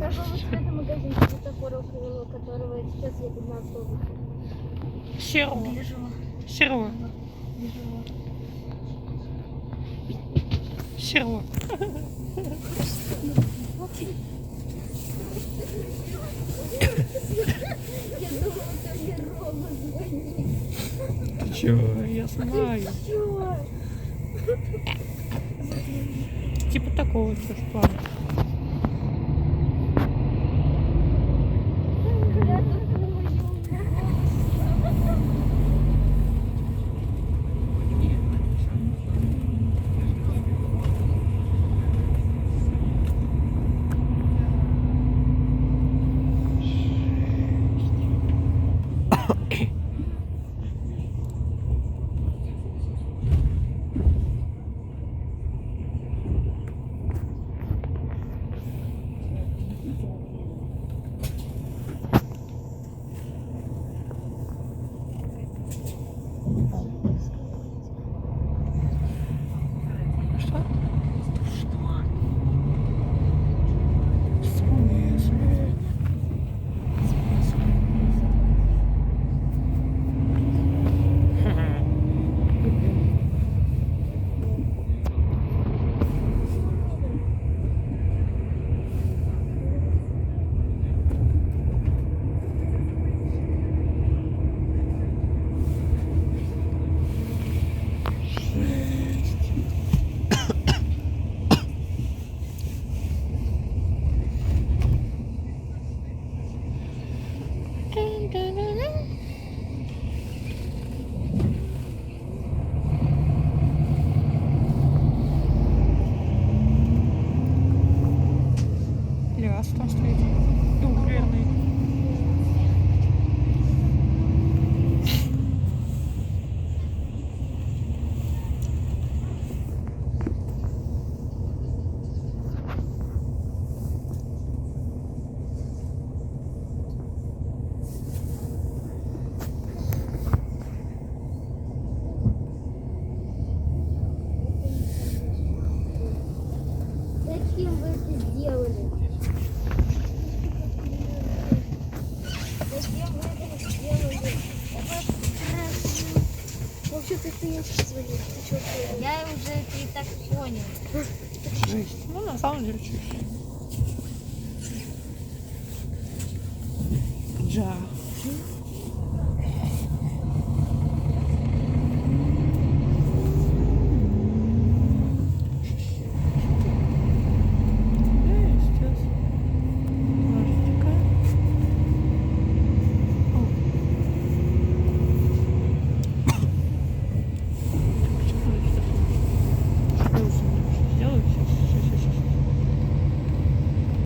Торговый скрытый магазин светофоров, которого сейчас едет на автобусе. Серого. Серого. Серого. Я думала, это мне Рома звонит. Ты чё? Я знаю. Чё? Типа такого что в плане. Я тут думаю, Что? В смысле? Ляс там стоит. Двухмерный. зачем вы это сделали? Зачем вы это сделали? Вообще-то ты я звонил. Ты чё, я уже это и так понял. Жесть. Ну, на самом деле, чуть. Джа.